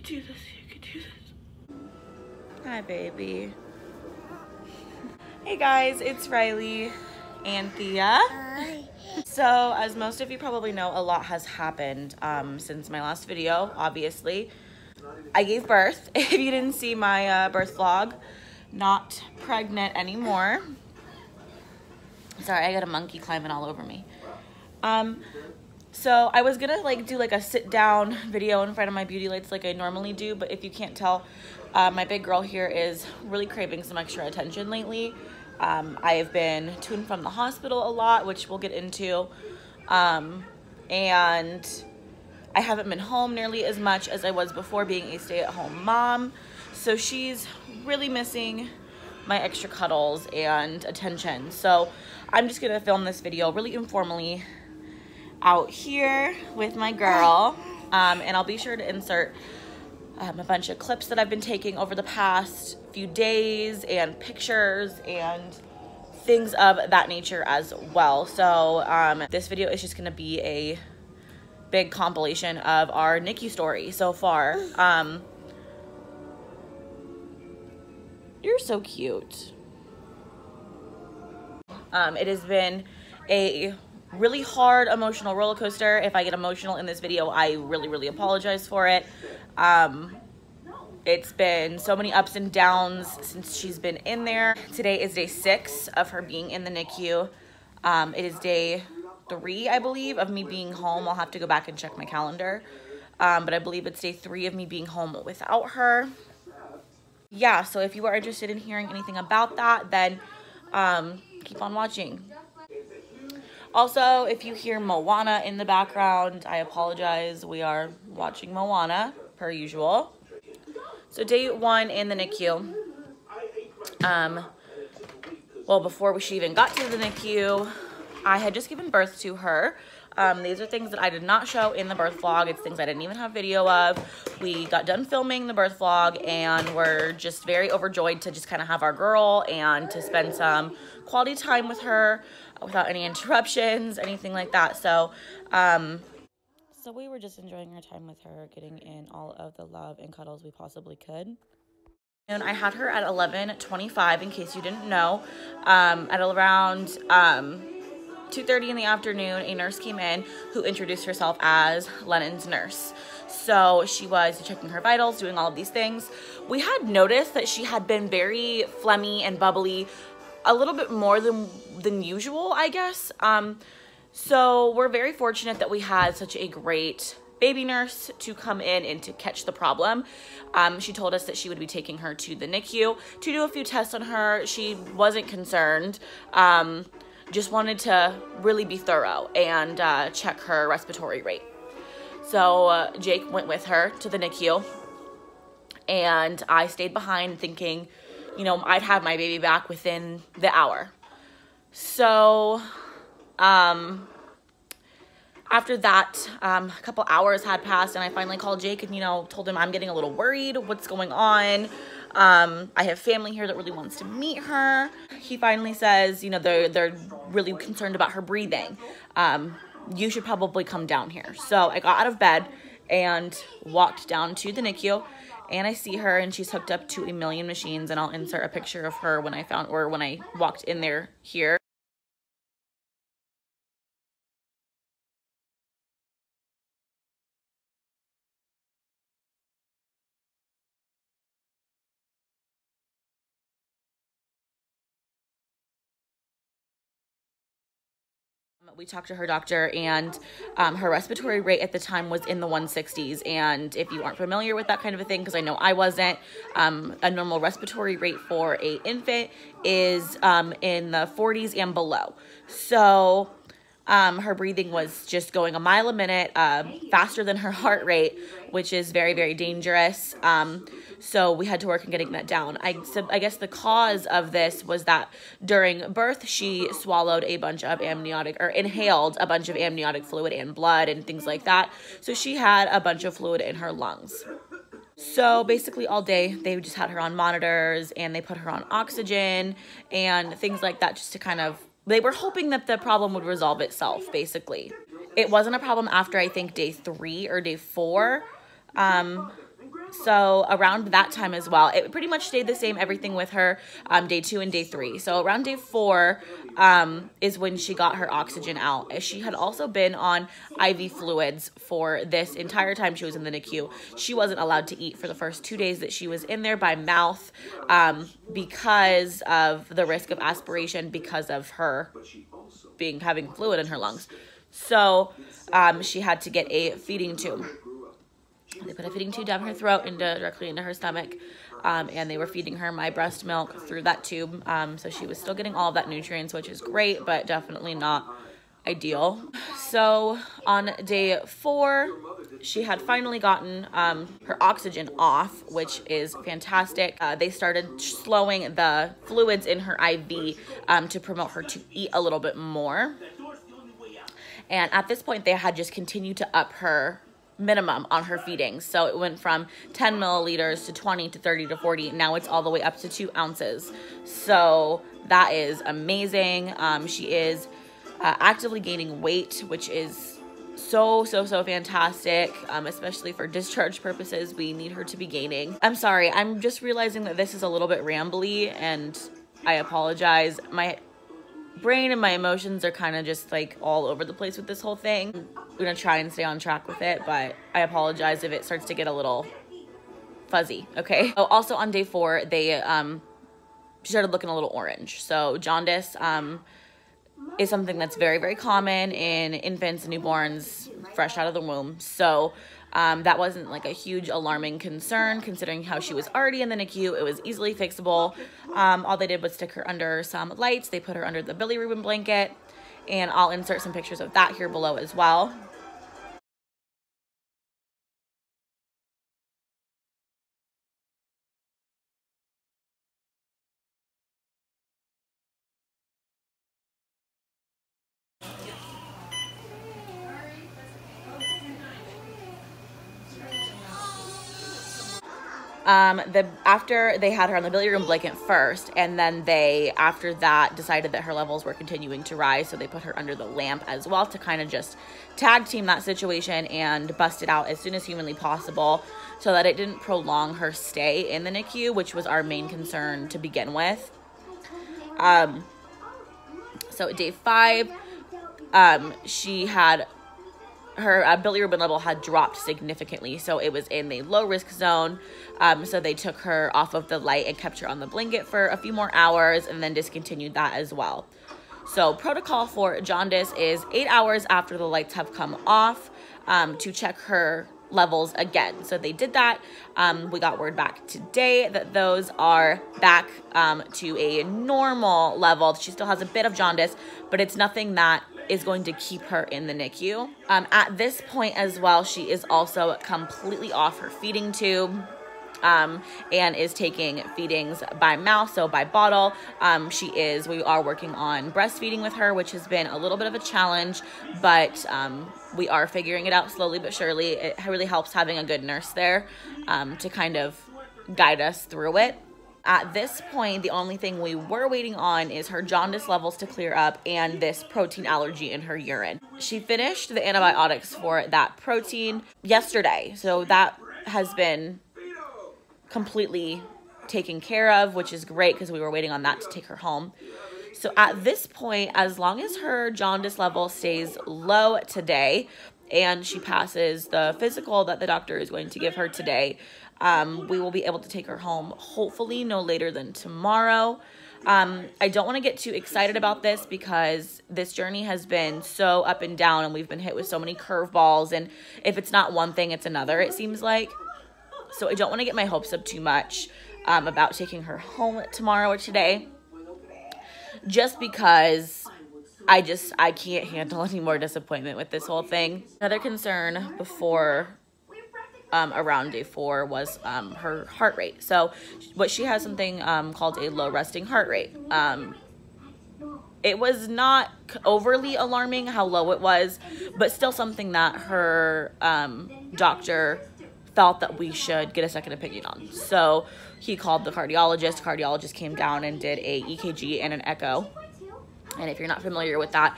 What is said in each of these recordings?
do this. You could do this. Hi, baby. Hey guys, it's Riley and Thea. Hi. So, as most of you probably know, a lot has happened since my last video, obviously. I gave birth. If you didn't see my birth vlog, not pregnant anymore. Sorry, I got a monkey climbing all over me. So I was gonna do a sit down video in front of my beauty lights like I normally do, but if you can't tell, my big girl here is really craving some extra attention lately. I have been to and from the hospital a lot, which we'll get into, and I haven't been home nearly as much as I was before being a stay-at-home mom, so she's really missing my extra cuddles and attention. So I'm just gonna film this video really informally out here with my girl, and I'll be sure to insert a bunch of clips that I've been taking over the past few days and pictures and things of that nature as well. So this video is just gonna be a big compilation of our NICU story so far. You're so cute. It has been a really hard emotional roller coaster. If I get emotional in this video, I really apologize for it. It's been so many ups and downs since she's been in there. Today is day 6 of her being in the NICU. It is day 3, I believe, of me being home. I'll have to go back and check my calendar. But I believe it's day 3 of me being home without her. Yeah, so if you are interested in hearing anything about that, then keep on watching. Also, if you hear Moana in the background, I apologize. We are watching Moana, per usual. So day 1 in the NICU. Well, before she even got to the NICU, I had just given birth to her. These are things that I did not show in the birth vlog. It's things I didn't even have video of. We got done filming the birth vlog and we're just very overjoyed to just kind of have our girl and to spend some quality time with her without any interruptions, anything like that. So, so we were just enjoying our time with her, getting in all of the love and cuddles we possibly could. And I had her at 11:25, in case you didn't know. At around 2:30 in the afternoon, a nurse came in who introduced herself as Lennon's nurse. So she was checking her vitals, doing all of these things. We had noticed that she had been very phlegmy and bubbly, a little bit more than usual, I guess. So we're very fortunate that we had such a great baby nurse to come in and to catch the problem. She told us that she would be taking her to the NICU to do a few tests on her. She wasn't concerned. Just wanted to really be thorough and check her respiratory rate. So Jake went with her to the NICU, and I stayed behind thinking, you know, I'd have my baby back within the hour. So after that, a couple hours had passed, and I finally called Jake and, you know, told him I'm getting a little worried. What's going on? I have family here that really wants to meet her. He finally says, you know, they're really concerned about her breathing. You should probably come down here. So I got out of bed and walked down to the NICU, and I see her, and she's hooked up to a million machines, and I'll insert a picture of her when I walked in there here. We talked to her doctor, and her respiratory rate at the time was in the 160s. And if you aren't familiar with that kind of a thing, because I know I wasn't, a normal respiratory rate for an infant is in the 40s and below. So her breathing was just going a mile a minute, faster than her heart rate, which is very dangerous. So we had to work on getting that down. I guess the cause of this was that during birth, she swallowed a bunch of inhaled a bunch of amniotic fluid and blood and things like that. So she had a bunch of fluid in her lungs. So basically all day, they just had her on monitors, and they put her on oxygen and things like that, just to kind of, they were hoping that the problem would resolve itself, basically. It wasn't a problem after, I think, day 3 or day 4. So around that time as well, it pretty much stayed the same, everything with her, day 2 and day 3. So around day 4 is when she got her oxygen out. She had also been on IV fluids for this entire time she was in the NICU. She wasn't allowed to eat for the first 2 days that she was in there by mouth, because of the risk of aspiration because of her having fluid in her lungs. So she had to get a feeding tube. They put a feeding tube down her throat directly into her stomach, and they were feeding her my breast milk through that tube. So she was still getting all of that nutrients, which is great, but definitely not ideal. So on day 4, she had finally gotten her oxygen off, which is fantastic. They started slowing the fluids in her IV to promote her to eat a little bit more. And at this point, they had just continued to up her minimum on her feedings. So it went from 10 milliliters to 20 to 30 to 40. Now it's all the way up to 2 ounces. So that is amazing. She is actively gaining weight, which is so fantastic, especially for discharge purposes. We need her to be gaining. I'm sorry, I'm just realizing that this is a little bit rambly, and I apologize. My brain and my emotions are kind of just like all over the place with this whole thing. I'm gonna try and stay on track with it, but I apologize if it starts to get a little fuzzy, okay? Oh, also on day 4, they she started looking a little orange. So jaundice is something that's very common in infants and newborns fresh out of the womb. So that wasn't like a huge alarming concern considering how she was already in the NICU. It was easily fixable. All they did was stick her under some lights. They put her under the bilirubin blanket, and I'll insert some pictures of that here below as well. After they had her on the bilirubin blanket first, and then they, after that, decided that her levels were continuing to rise, so they put her under the lamp as well to kind of just tag team that situation and bust it out as soon as humanly possible so that it didn't prolong her stay in the NICU, which was our main concern to begin with. So at day 5, she had her bilirubin level had dropped significantly, so it was in the low risk zone. So they took her off of the light and kept her on the blanket for a few more hours and then discontinued that as well. So protocol for jaundice is 8 hours after the lights have come off to check her levels again. So they did that. We got word back today that those are back to a normal level. She still has a bit of jaundice, but it's nothing that is going to keep her in the NICU. At this point as well, she is also completely off her feeding tube and is taking feedings by mouth, so by bottle. We are working on breastfeeding with her, which has been a little bit of a challenge, but we are figuring it out slowly but surely. It really helps having a good nurse there to kind of guide us through it. At this point, the only thing we were waiting on is her jaundice levels to clear up and this protein allergy in her urine. She finished the antibiotics for that protein yesterday, so that has been completely taken care of, which is great because we were waiting on that to take her home. So at this point, as long as her jaundice level stays low today and she passes the physical that the doctor is going to give her today, we will be able to take her home hopefully no later than tomorrow. I don't want to get too excited about this because this journey has been so up and down and we've been hit with so many curveballs, and if it's not one thing, it's another, it seems like. So I don't want to get my hopes up too much about taking her home tomorrow or today, just because I can't handle any more disappointment with this whole thing. Another concern before around day 4 was her heart rate. So she has something called a low resting heart rate. It was not overly alarming how low it was, but still something that her doctor felt that we should get a second opinion on. So he called the cardiologist. Cardiologist came down and did a EKG and an echo. And if you're not familiar with that,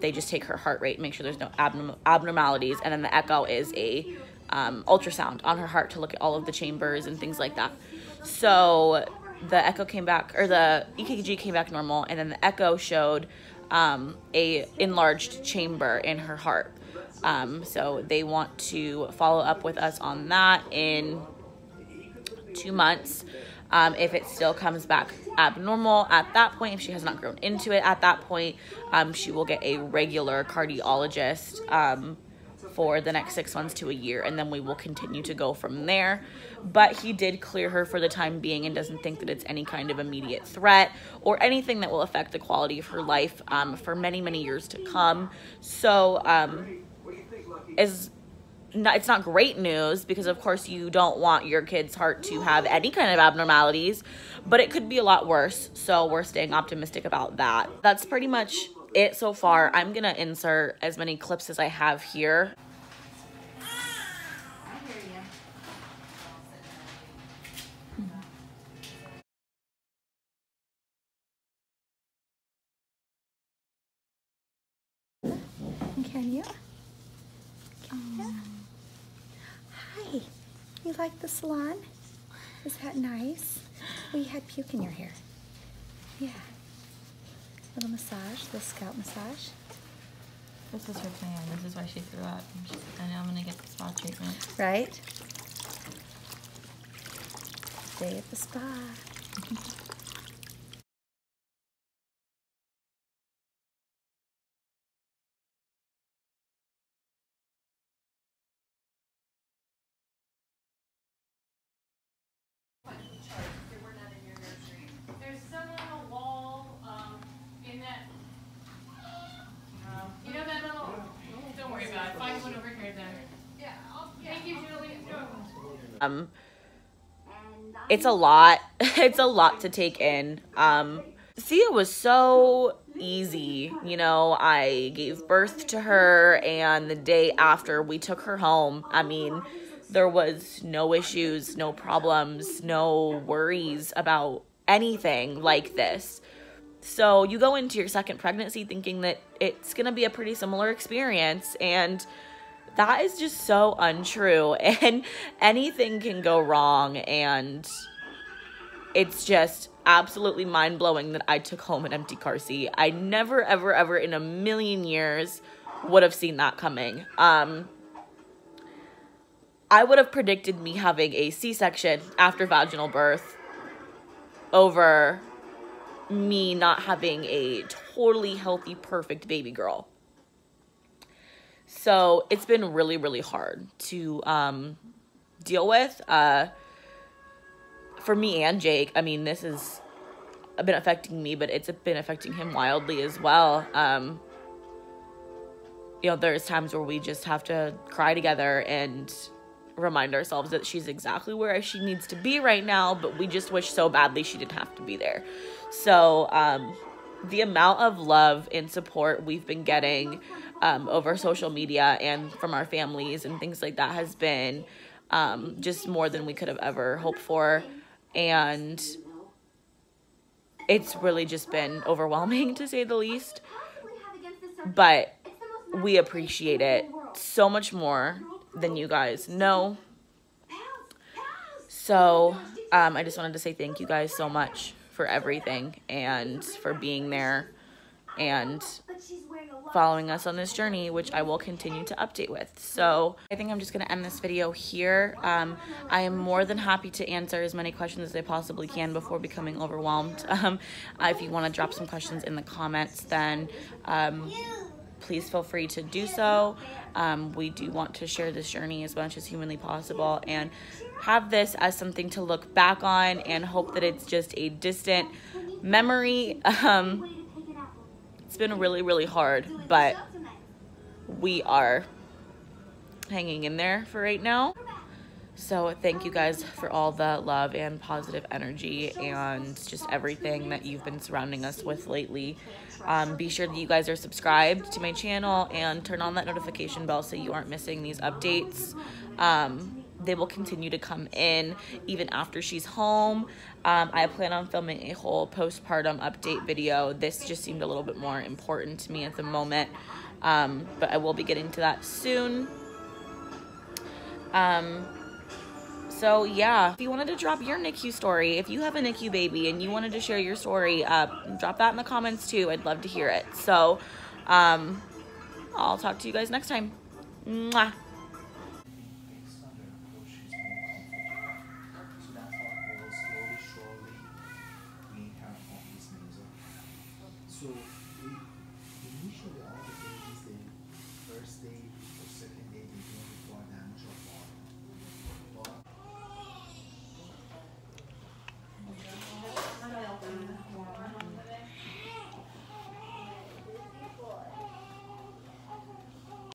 they just take her heart rate, make sure there's no abnormalities, and then the echo is a ultrasound on her heart to look at all of the chambers and things like that. So the echo came back, or the EKG came back normal, and then the echo showed a enlarged chamber in her heart. So they want to follow up with us on that in 2 months. If it still comes back abnormal at that point, if she has not grown into it at that point, she will get a regular cardiologist for the next 6 months to a year, and then we will continue to go from there. But he did clear her for the time being and doesn't think that it's any kind of immediate threat or anything that will affect the quality of her life for many, many years to come. So it's not great news, because of course you don't want your kid's heart to have any kind of abnormalities, but it could be a lot worse. So we're staying optimistic about that. That's pretty much it so far. I'm gonna insert as many clips as I have here. Can you? Hi. You like the salon? Is that nice? We had puke in your hair. Yeah. Little massage, the scalp massage. This is her plan. This is why she threw up. She's like, I know I'm gonna get the spa treatment. Right? Stay at the spa. There's some on the wall, in that, you know that little, don't worry about it, find one over here then. Yeah, thank you, Julie. It's a lot. It's a lot to take in. Sia was so easy. You know, I gave birth to her, and the day after we took her home, I mean, there was no issues, no problems, no worries about anything like this. So you go into your second pregnancy thinking that it's going to be a pretty similar experience, and that is just so untrue, and anything can go wrong, and it's just absolutely mind-blowing that I took home an empty car seat. I never, ever, ever in a million years would have seen that coming. I would have predicted me having a C-section after vaginal birth over me not having a totally healthy, perfect baby girl. So it's been really, really hard to deal with. For me and Jake, I mean, this has been affecting me, but it's been affecting him wildly as well. You know, there's times where we just have to cry together and remind ourselves that she's exactly where she needs to be right now, but we just wish so badly she didn't have to be there. So the amount of love and support we've been getting over social media and from our families and things like that has been just more than we could have ever hoped for. And it's really just been overwhelming, to say the least. But we appreciate it so much more than you guys know. So I just wanted to say thank you guys so much for everything and for being there and following us on this journey, which I will continue to update with. So I think I'm just going to end this video here. I am more than happy to answer as many questions as I possibly can before becoming overwhelmed. If you want to drop some questions in the comments, then please feel free to do so. We do want to share this journey as much as humanly possible and have this as something to look back on and hope that it's just a distant memory. It's been really, really hard, but we are hanging in there for right now. So thank you guys for all the love and positive energy and just everything that you've been surrounding us with lately. Be sure that you guys are subscribed to my channel and turn on that notification bell so you aren't missing these updates. They will continue to come in even after she's home. I plan on filming a whole postpartum update video. This just seemed a little bit more important to me at the moment, but I will be getting to that soon. So yeah, if you wanted to drop your NICU story, if you have a NICU baby and you wanted to share your story, drop that in the comments too. I'd love to hear it. So, I'll talk to you guys next time. Mwah.